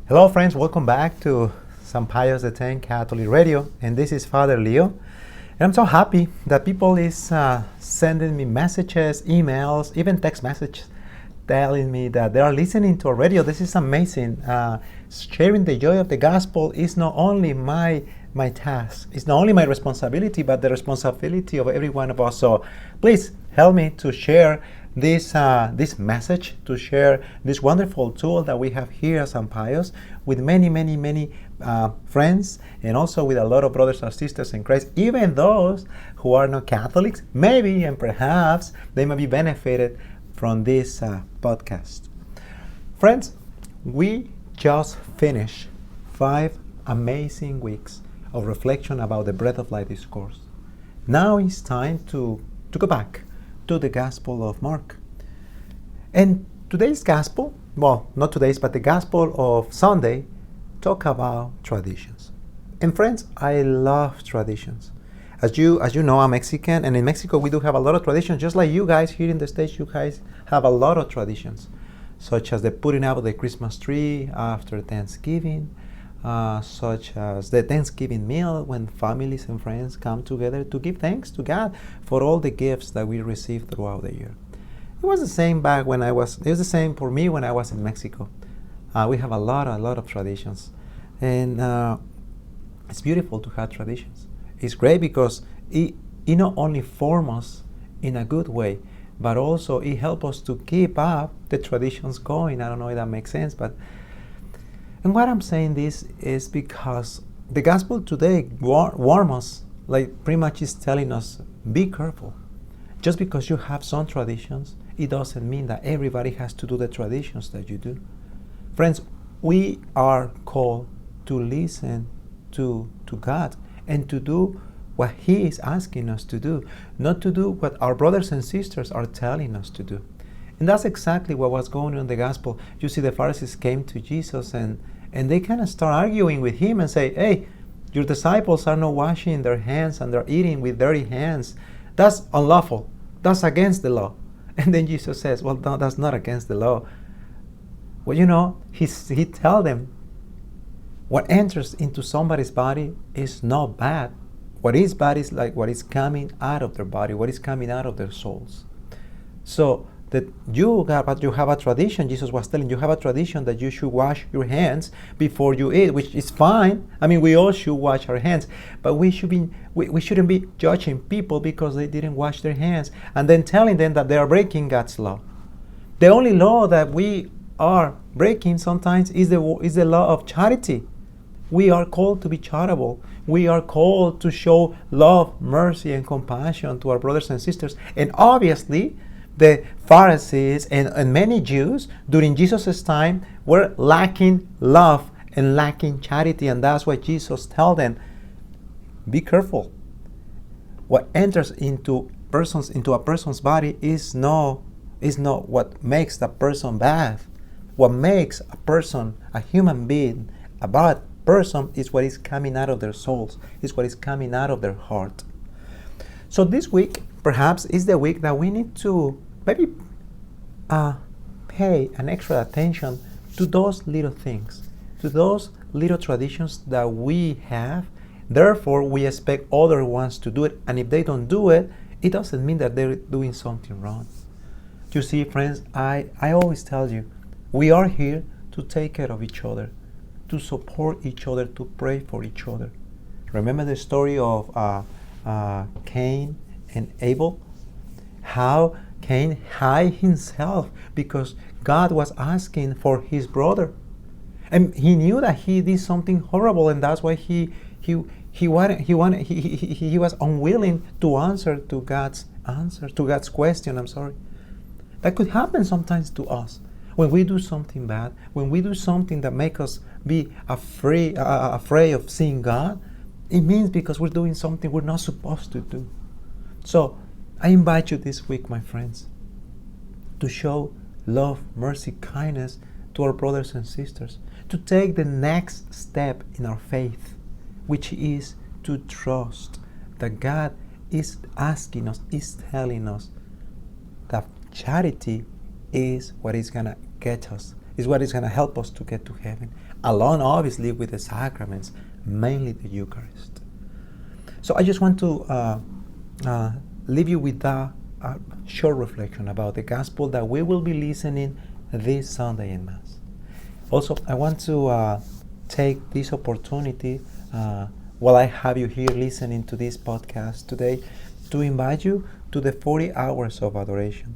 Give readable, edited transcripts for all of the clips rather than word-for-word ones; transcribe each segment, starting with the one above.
Hello friends, welcome back to San Pius X Catholic Radio, and this is Father Leo. And I'm so happy that people is sending me messages, emails, even text messages telling me that they are listening to our radio. This is amazing. Sharing the joy of the gospel is not only my task, it's not only my responsibility, but the responsibility of every one of us. So please help me to share this message, to share this wonderful tool that we have here at San Pius with many friends, and also with a lot of brothers and sisters in Christ, even those who are not Catholics, maybe and perhaps they may be benefited from this podcast. Friends, we just finished 5 amazing weeks of reflection about the Bread of Life discourse. Now it's time to go back to the Gospel of Mark. And today's Gospel, well, not today's, but the Gospel of Sunday, talk about traditions. And friends, I love traditions. As you know, I'm Mexican, and in Mexico we do have a lot of traditions, just like you guys here in the States. You guys have a lot of traditions, such as the putting out of the Christmas tree after Thanksgiving, such as the Thanksgiving meal when families and friends come together to give thanks to God for all the gifts that we receive throughout the year. It was the same it was the same for me when I was in Mexico. We have a lot of traditions, and it's beautiful to have traditions. It's great because it not only forms us in a good way, but also it helps us to keep up the traditions going. I don't know if that makes sense, and what I'm saying this is because the gospel today warns us, like pretty much is telling us, be careful. Just because you have some traditions, it doesn't mean that everybody has to do the traditions that you do. Friends, we are called to listen to God and to do what He is asking us to do, not to do what our brothers and sisters are telling us to do. And that's exactly what was going on in the gospel. You see, the Pharisees came to Jesus and they kind of start arguing with Him and say, hey, your disciples are not washing their hands and they're eating with dirty hands. That's unlawful. That's against the law. And then Jesus says, well, no, that's not against the law. Well, he tells them, what enters into somebody's body is not bad. What is bad is like what is coming out of their body, what is coming out of their souls. So that you have a tradition. Jesus was telling you have a tradition that you should wash your hands before you eat, which is fine. I mean, we all should wash our hands, but we shouldn't be judging people because they didn't wash their hands and then telling them that they are breaking God's law. The only law that we are breaking sometimes is the law of charity. We are called to be charitable. We are called to show love, mercy, and compassion to our brothers and sisters. And obviously, the Pharisees and many Jews during Jesus' time were lacking love and lacking charity, and that's why Jesus tells them, be careful. What enters into a person's body is not what makes the person bad. What makes a person, a human being, a bad person is what is coming out of their souls, is what is coming out of their heart. So this week, perhaps, is the week that we need to maybe pay an extra attention to those little things, to those little traditions that we have. Therefore, we expect other ones to do it, and if they don't do it, it doesn't mean that they're doing something wrong. You see, friends, I always tell you, we are here to take care of each other, to support each other, to pray for each other. Remember the story of Cain and Abel? How Cain hid himself because God was asking for his brother. And he knew that he did something horrible, and that's why he was unwilling to answer to God's question. That could happen sometimes to us. When we do something bad, when we do something that makes us be afraid of seeing God, it means because we're doing something we're not supposed to do. So I invite you this week, my friends, to show love, mercy, kindness to our brothers and sisters, to take the next step in our faith, which is to trust that God is asking us, is telling us that charity is what is going to get us is what is going to help us to get to heaven, along obviously with the sacraments, mainly the Eucharist. So I just want to leave you with that short reflection about the gospel that we will be listening this Sunday in Mass. Also, I want to take this opportunity while I have you here listening to this podcast today to invite you to the 40 hours of adoration.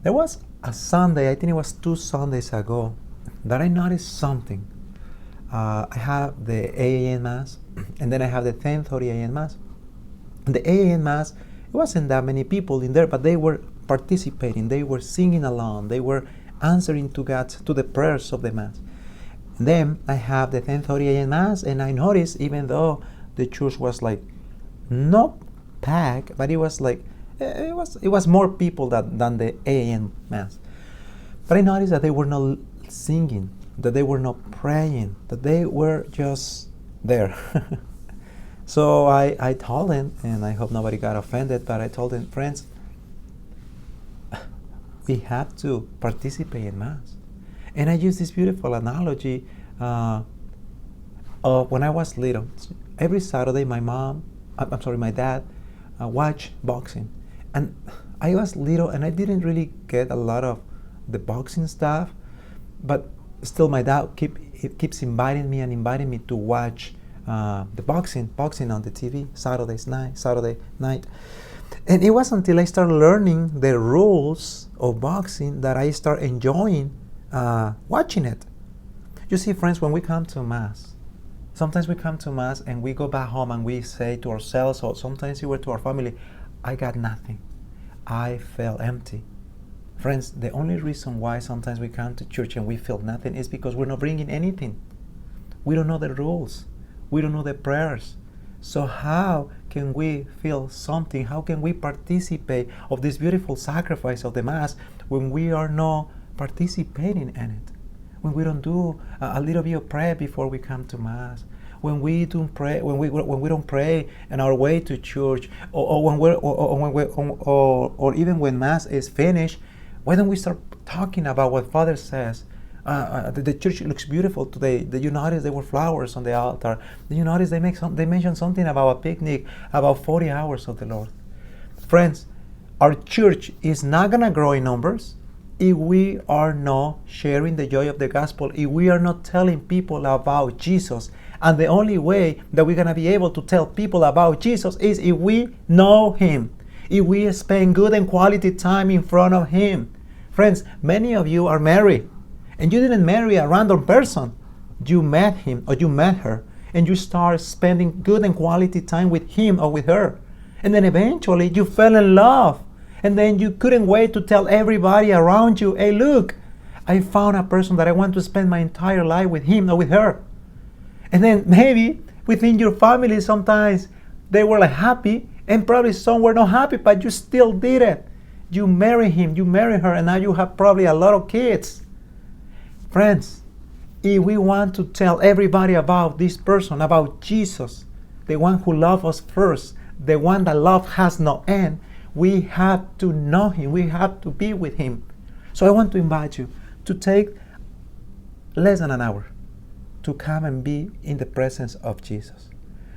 There was a Sunday, I think it was 2 Sundays ago, that I noticed something. I have the 8 a.m. Mass, and then I have the 10:30 a.m. Mass. The 8 a.m. Mass, it wasn't that many people in there, but they were participating, they were singing along, they were answering to the prayers of the Mass. And then I have the 10:30 a.m. Mass, and I noticed, even though the church was like not packed, but it was like it was more people than the 8 a.m. Mass. But I noticed that they were not singing, that they were not praying, that they were just there. So I told them, and I hope nobody got offended, but I told them, friends, we have to participate in Mass. And I use this beautiful analogy of when I was little. Every Saturday, my dad watched boxing. And I was little, and I didn't really get a lot of the boxing stuff, but still my dad keeps inviting me to watch the boxing on the TV Saturday night. And it was until I started learning the rules of boxing that I start enjoying watching it. You see, friends, when we come to Mass, sometimes we come to Mass and we go back home and we say to ourselves, or sometimes we were to our family, I got nothing. I felt empty. Friends, the only reason why sometimes we come to church and we feel nothing is because we're not bringing anything. We don't know the rules. We don't know the prayers. So how can we feel something? How can we participate of this beautiful sacrifice of the Mass when we are not participating in it? When we don't do a little bit of prayer before we come to Mass? When we don't pray, when we don't pray on our way to church, or even when Mass is finished, why don't we start talking about what Father says? The church looks beautiful today. Did you notice there were flowers on the altar? Did you notice they mentioned something about a picnic, about 40 hours of the Lord? Friends, our church is not gonna grow in numbers if we are not sharing the joy of the gospel, if we are not telling people about Jesus. And the only way that we're gonna be able to tell people about Jesus is if we know Him, if we spend good and quality time in front of Him. Friends, many of you are married, and you didn't marry a random person. You met him or you met her, and you start spending good and quality time with him or with her. And then eventually you fell in love. And then you couldn't wait to tell everybody around you, hey, look, I found a person that I want to spend my entire life with him or with her. And then maybe within your family sometimes they were like happy, and probably some were not happy, but you still did it. You marry him, you marry her, and now you have probably a lot of kids. Friends, if we want to tell everybody about this person, about Jesus, the one who loved us first, the one that love has no end, we have to know Him. We have to be with Him. So I want to invite you to take less than an hour to come and be in the presence of Jesus.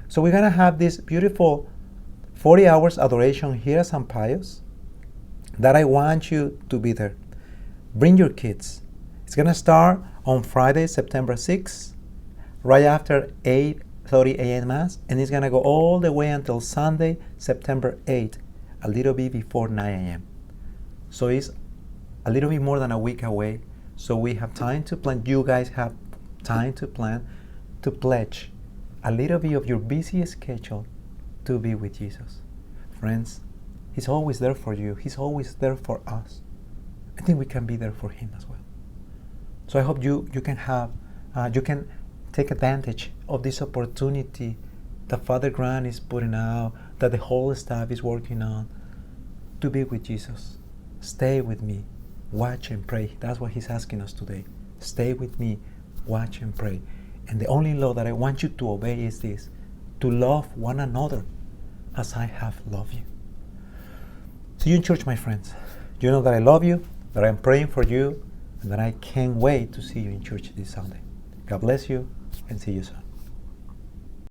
So we're going to have this beautiful 40 hours adoration here at St. Pius that I want you to be there. Bring your kids. It's going to start on Friday, September 6th, right after 8:30 a.m. Mass, and it's going to go all the way until Sunday, September 8th, a little bit before 9 a.m. So it's a little bit more than a week away, so we have time to plan. You guys have time to plan, to pledge a little bit of your busy schedule to be with Jesus. Friends, He's always there for you. He's always there for us. I think we can be there for Him as well. So I hope you can take advantage of this opportunity that Father Grant is putting out, that the whole staff is working on, to be with Jesus. Stay with me, watch and pray. That's what He's asking us today. Stay with me, watch and pray. And the only law that I want you to obey is this: to love one another as I have loved you. See you in church, my friends. You know that I love you, that I'm praying for you, and that I can't wait to see you in church this Sunday. God bless you, and see you soon.